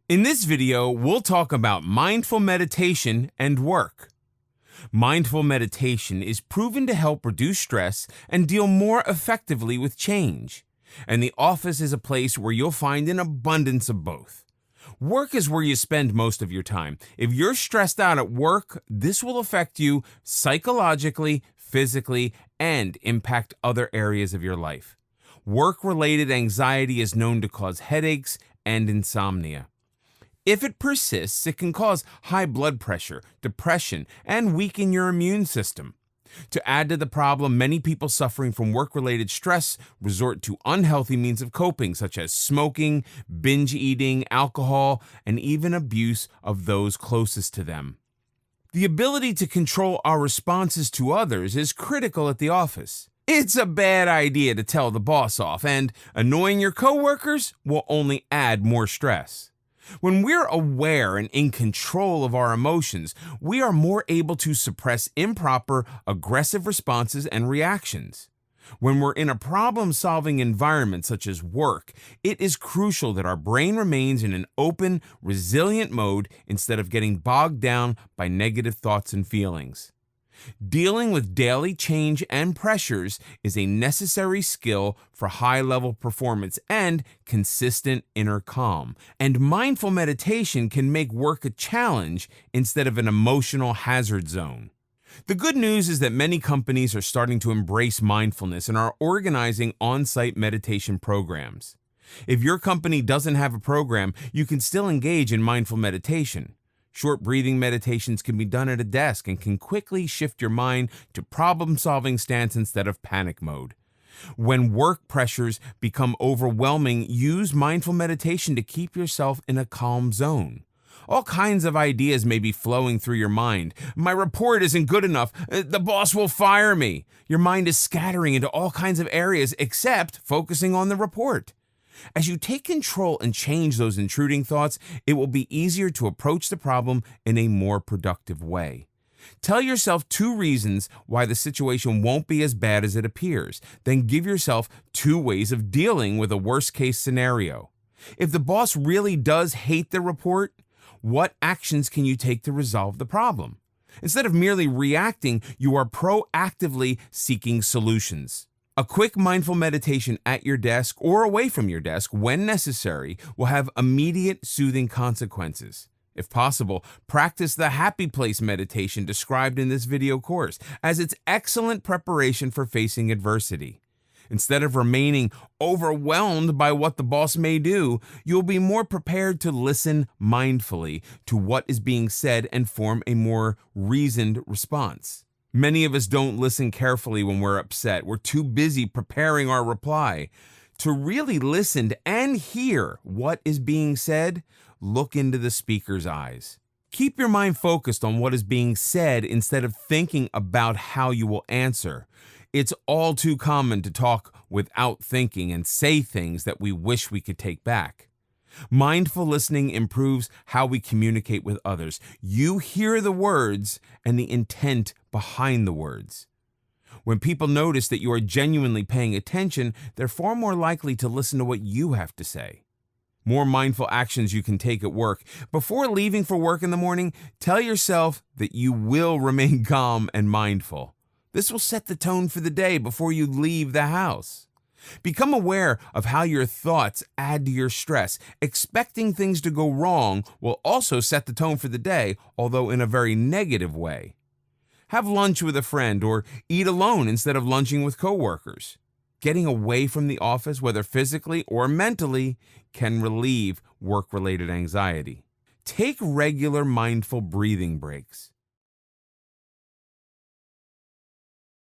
In this video, we'll talk about mindful meditation and work. Mindful meditation is proven to help reduce stress and deal more effectively with change. And the office is a place where you'll find an abundance of both. Work is where you spend most of your time. If you're stressed out at work, this will affect you psychologically, physically, and impact other areas of your life. Work-related anxiety is known to cause headaches and insomnia. If it persists, it can cause high blood pressure, depression, and weaken your immune system. To add to the problem, many people suffering from work-related stress resort to unhealthy means of coping, such as smoking, binge eating, alcohol, and even abuse of those closest to them. The ability to control our responses to others is critical at the office. It's a bad idea to tell the boss off, and annoying your coworkers will only add more stress. When we're aware and in control of our emotions, we are more able to suppress improper, aggressive responses and reactions. When we're in a problem-solving environment such as work, it is crucial that our brain remains in an open, resilient mode instead of getting bogged down by negative thoughts and feelings. Dealing with daily change and pressures is a necessary skill for high-level performance and consistent inner calm. And mindful meditation can make work a challenge instead of an emotional hazard zone. The good news is that many companies are starting to embrace mindfulness and are organizing on-site meditation programs. If your company doesn't have a program, you can still engage in mindful meditation. Short breathing meditations can be done at a desk and can quickly shift your mind to problem-solving stance instead of panic mode. When work pressures become overwhelming, use mindful meditation to keep yourself in a calm zone. All kinds of ideas may be flowing through your mind. My report isn't good enough. The boss will fire me. Your mind is scattering into all kinds of areas except focusing on the report. As you take control and change those intruding thoughts, it will be easier to approach the problem in a more productive way. Tell yourself 2 reasons why the situation won't be as bad as it appears. Then give yourself 2 ways of dealing with a worst-case scenario. If the boss really does hate the report, what actions can you take to resolve the problem? Instead of merely reacting, you are proactively seeking solutions. A quick mindful meditation at your desk or away from your desk when necessary will have immediate soothing consequences. If possible, practice the happy place meditation described in this video course, as it's excellent preparation for facing adversity. Instead of remaining overwhelmed by what the boss may do, you'll be more prepared to listen mindfully to what is being said and form a more reasoned response. Many of us don't listen carefully when we're upset. We're too busy preparing our reply. To really listen and hear what is being said, look into the speaker's eyes. Keep your mind focused on what is being said instead of thinking about how you will answer. It's all too common to talk without thinking and say things that we wish we could take back. Mindful listening improves how we communicate with others. You hear the words and the intent behind the words. When people notice that you are genuinely paying attention, they're far more likely to listen to what you have to say. More mindful actions you can take at work. Before leaving for work in the morning, tell yourself that you will remain calm and mindful. This will set the tone for the day before you leave the house. Become aware of how your thoughts add to your stress. Expecting things to go wrong will also set the tone for the day, although in a very negative way. Have lunch with a friend or eat alone instead of lunching with coworkers. Getting away from the office, whether physically or mentally, can relieve work-related anxiety. Take regular mindful breathing breaks.